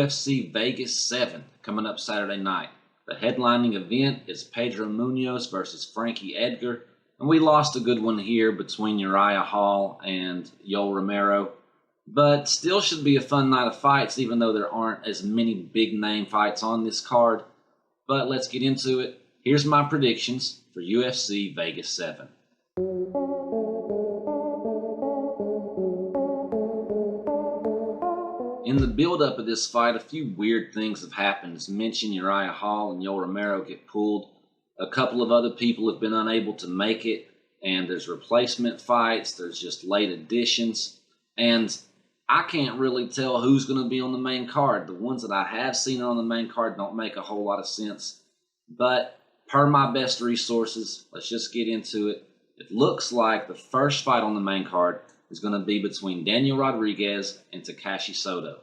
UFC Vegas 7 coming up Saturday night. The headlining event is Pedro Munhoz versus Frankie Edgar. And we lost a good one here between Uriah Hall and Yoel Romero. But still should be a fun night of fights, even though there aren't as many big name fights on this card. But let's get into it. Here's my predictions for UFC Vegas 7. In the build-up of this fight, a few weird things have happened. As mentioned, Uriah Hall and Yoel Romero get pulled. A couple of other people have been unable to make it, and there's replacement fights, there's just late additions, and I can't really tell who's going to be on the main card. The ones that I have seen on the main card don't make a whole lot of sense, but per my best resources, let's just get into it. It looks like the first fight on the main card is going to be between Daniel Rodriguez and Takashi Sato.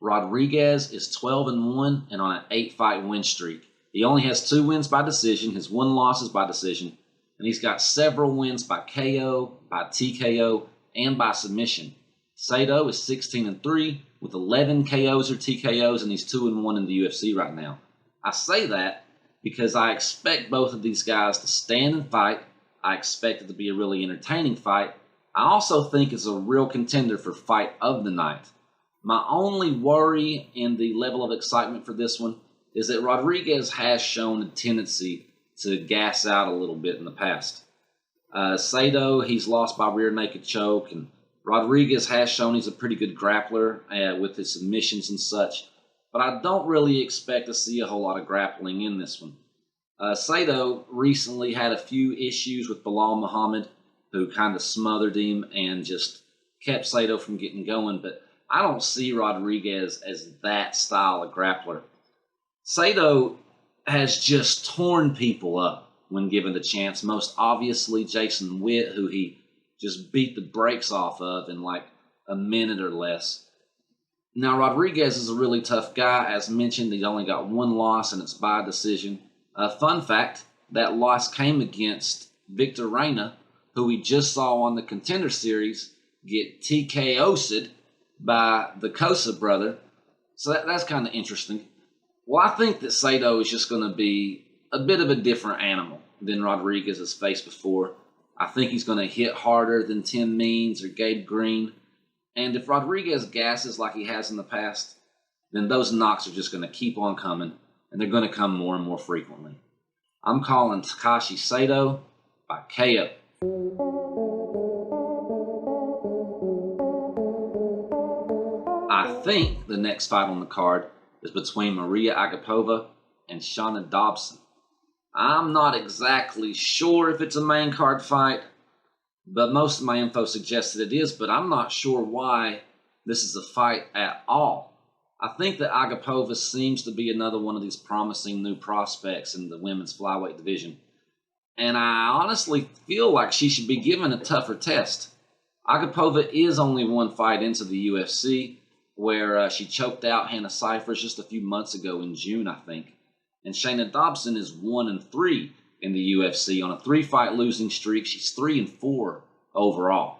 Rodriguez is 12-1 and on an 8-fight win streak. He only has 2 wins by decision. His 1 loss is by decision. And he's got several wins by KO, by TKO, and by submission. Sato is 16-3 with 11 KOs or TKOs, and he's 2-1 in the UFC right now. I say that because I expect both of these guys to stand and fight. I expect it to be a really entertaining fight. I also think it's a real contender for fight of the night. My only worry in the level of excitement for this one is that Rodriguez has shown a tendency to gas out a little bit in the past. Sato, he's lost by rear naked choke, and Rodriguez has shown he's a pretty good grappler with his submissions and such, but I don't really expect to see a whole lot of grappling in this one. Sato recently had a few issues with Belal Muhammad, who kind of smothered him and just kept Sato from getting going, but I don't see Rodriguez as that style of grappler. Sato has just torn people up when given the chance, most obviously Jason Witt, who he just beat the brakes off of in like a minute or less. Now, Rodriguez is a really tough guy. As mentioned, he only got 1 loss, and it's by decision. Fun fact, that loss came against Victor Reina, who we just saw on the Contender Series get TKO'd by the Cosa brother. So that's kind of interesting. Well, I think that Sato is just going to be a bit of a different animal than Rodriguez has faced before. I think he's going to hit harder than Tim Means or Gabe Green. And if Rodriguez gasses like he has in the past, then those knocks are just going to keep on coming, and they're going to come more and more frequently. I'm calling Takashi Sato by KO. I think the next fight on the card is between Mariya Agapova and Shana Dobson. I'm not exactly sure if it's a main card fight, but most of my info suggests that it is, but I'm not sure why this is a fight at all. I think that Agapova seems to be another one of these promising new prospects in the women's flyweight division, and I honestly feel like she should be given a tougher test. Agapova is only 1 fight into the UFC, where she choked out Hannah Cifers just a few months ago in June, I think. And Shana Dobson is 1-3 in the UFC on a 3-fight losing streak. She's 3-4 overall.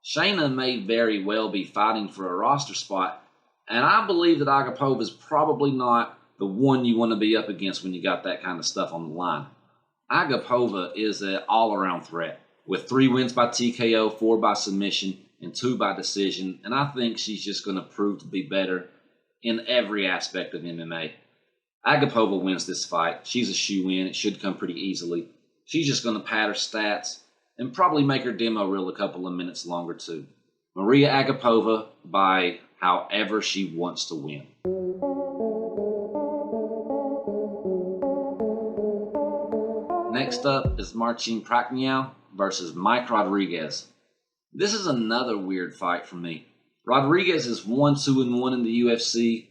Shana may very well be fighting for a roster spot, and I believe that Agapova is probably not the one you want to be up against when you got that kind of stuff on the line. Agapova is an all-around threat with 3 wins by TKO, 4 by submission, and 2 by decision, and I think she's just going to prove to be better in every aspect of MMA. Agapova wins this fight. She's a shoe-in. It should come pretty easily. She's just going to pad her stats and probably make her demo reel a couple of minutes longer too. Mariya Agapova by however she wants to win. Next up is Marcin Prachnio versus Mike Rodriguez. This is another weird fight for me. Rodriguez is 1-2-1 in the UFC,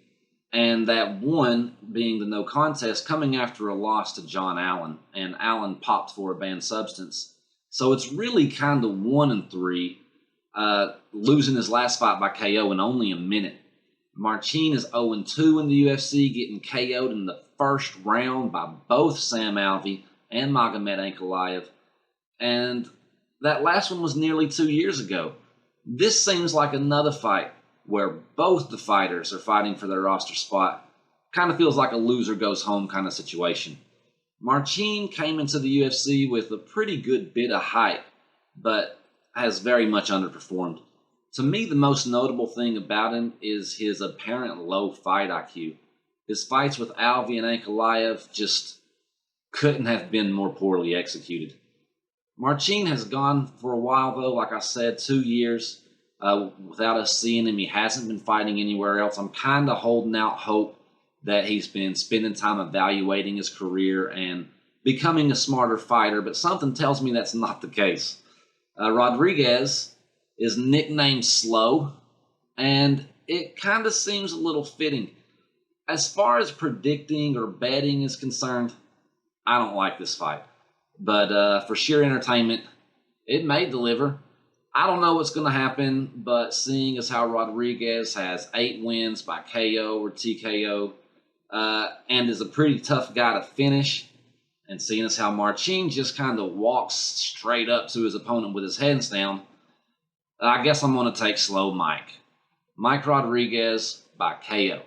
and that 1 being the no contest coming after a loss to John Allen, and Allen popped for a banned substance. So it's really kind of 1-3, losing his last fight by KO in only a minute. Martine is 0-2 in the UFC, getting KO'd in the first round by both Sam Alvey and Magomed Ankalaev. And that last one was nearly 2 years ago. This seems like another fight where both the fighters are fighting for their roster spot. Kind of feels like a loser goes home kind of situation. Marcin came into the UFC with a pretty good bit of hype, but has very much underperformed. To me, the most notable thing about him is his apparent low fight IQ. His fights with Alvi and Ankalaev just couldn't have been more poorly executed. Marcin has gone for a while, though, like I said, 2 years without us seeing him. He hasn't been fighting anywhere else. I'm kind of holding out hope that he's been spending time evaluating his career and becoming a smarter fighter, but something tells me that's not the case. Rodriguez is nicknamed Slow, and it kind of seems a little fitting. As far as predicting or betting is concerned, I don't like this fight. But for sheer entertainment, it may deliver. I don't know what's going to happen, but seeing as how Rodriguez has 8 wins by KO or TKO and is a pretty tough guy to finish, and seeing as how Marcin just kind of walks straight up to his opponent with his hands down, I guess I'm going to take Slow Mike. Mike Rodriguez by KO.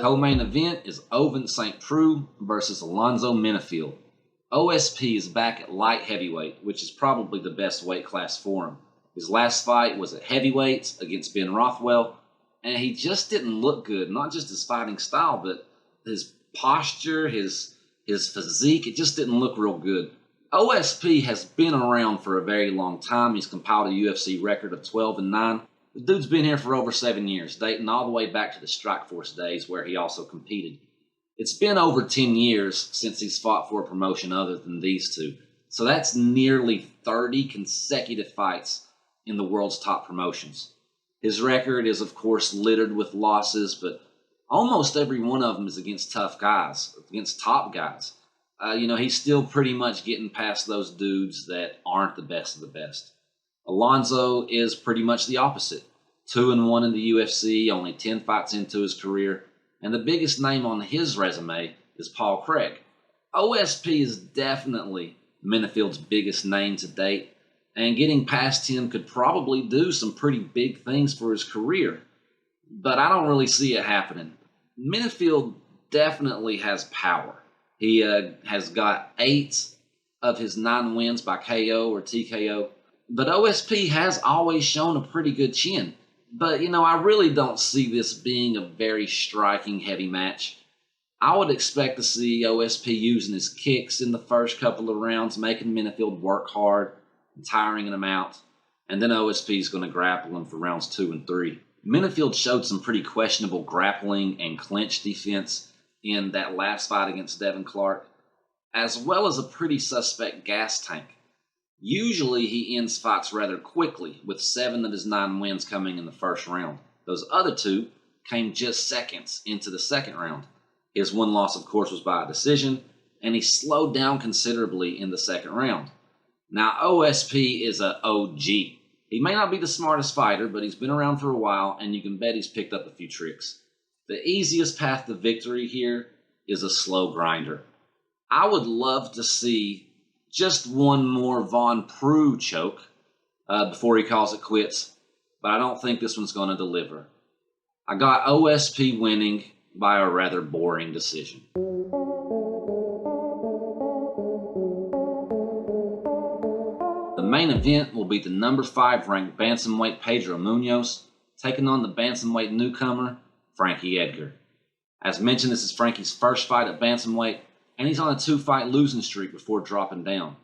Co-main event is Ovince St. Preux versus Alonzo Minifield. OSP is back at light heavyweight, which is probably the best weight class for him. His last fight was at heavyweights against Ben Rothwell, and he just didn't look good. Not just his fighting style, but his posture, his physique, it just didn't look real good. OSP has been around for a very long time. He's compiled a UFC record of 12-9. The dude's been here for over 7 years, dating all the way back to the Strikeforce days where he also competed. It's been over 10 years since he's fought for a promotion other than these two. So that's nearly 30 consecutive fights in the world's top promotions. His record is, of course, littered with losses, but almost every one of them is against tough guys, against top guys. He's still pretty much getting past those dudes that aren't the best of the best. Alonzo is pretty much the opposite. 2-1 in the UFC, only 10 fights into his career, and the biggest name on his resume is Paul Craig. OSP is definitely Minifield's biggest name to date, and getting past him could probably do some pretty big things for his career, but I don't really see it happening. Minifield definitely has power. He has got 8 of his 9 wins by KO or TKO. But OSP has always shown a pretty good chin. But, I really don't see this being a very striking heavy match. I would expect to see OSP using his kicks in the first couple of rounds, making Minifield work hard and tiring him out. And then OSP is going to grapple him for rounds 2 and 3. Minifield showed some pretty questionable grappling and clinch defense in that last fight against Devin Clark, as well as a pretty suspect gas tank. Usually he ends fights rather quickly, with 7 of his 9 wins coming in the first round. Those other 2 came just seconds into the second round. His one loss, of course, was by a decision, and he slowed down considerably in the second round. Now, OSP is a OG. He may not be the smartest fighter, but he's been around for a while, and you can bet he's picked up a few tricks. The easiest path to victory here is a slow grinder. I would love to see just one more Von Preux choke before he calls it quits, but I don't think this one's going to deliver. I got OSP winning by a rather boring decision. The main event will be the number 5 ranked Bantamweight Pedro Munhoz taking on the Bantamweight newcomer Frankie Edgar. As mentioned, this is Frankie's first fight at Bantamweight, and he's on a 2-fight losing streak before dropping down.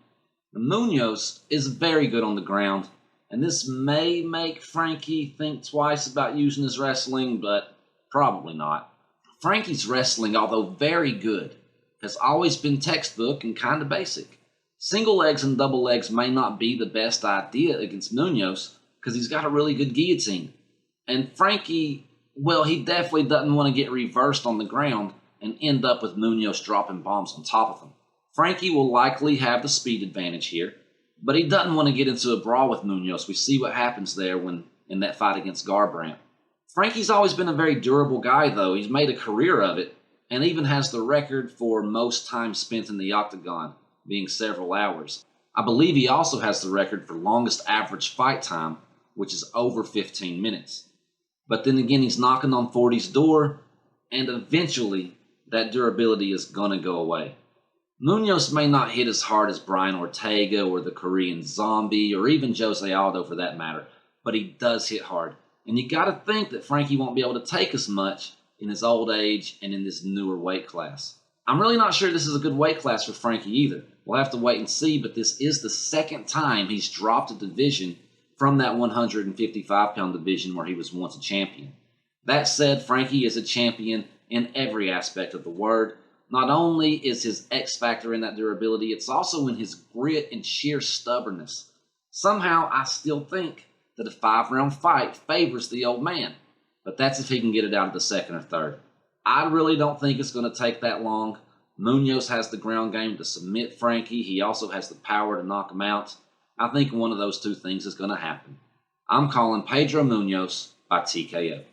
Munhoz is very good on the ground, and this may make Frankie think twice about using his wrestling, but probably not. Frankie's wrestling, although very good, has always been textbook and kind of basic. Single legs and double legs may not be the best idea against Munhoz because he's got a really good guillotine. And Frankie, well, he definitely doesn't want to get reversed on the ground and end up with Munhoz dropping bombs on top of him. Frankie will likely have the speed advantage here, but he doesn't want to get into a brawl with Munhoz. We see what happens there when in that fight against Garbrandt. Frankie's always been a very durable guy, though. He's made a career of it, and even has the record for most time spent in the octagon, being several hours. I believe he also has the record for longest average fight time, which is over 15 minutes. But then again, he's knocking on 40's door, and eventually that durability is going to go away. Munhoz may not hit as hard as Brian Ortega or the Korean Zombie or even Jose Aldo for that matter, but he does hit hard. And you got to think that Frankie won't be able to take as much in his old age and in this newer weight class. I'm really not sure this is a good weight class for Frankie either. We'll have to wait and see, but this is the second time he's dropped a division from that 155-pound division where he was once a champion. That said, Frankie is a champion in every aspect of the word. Not only is his X factor in that durability, it's also in his grit and sheer stubbornness. Somehow, I still think that a 5-round fight favors the old man, but that's if he can get it out of the second or third. I really don't think it's going to take that long. Munhoz has the ground game to submit Frankie. He also has the power to knock him out. I think one of those two things is going to happen. I'm calling Pedro Munhoz by TKO.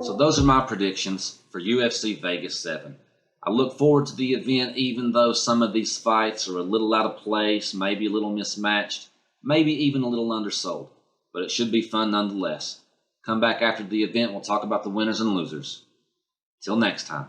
So those are my predictions for UFC Vegas 7. I look forward to the event even though some of these fights are a little out of place, maybe a little mismatched, maybe even a little undersold. But it should be fun nonetheless. Come back after the event, we'll talk about the winners and losers. Till next time.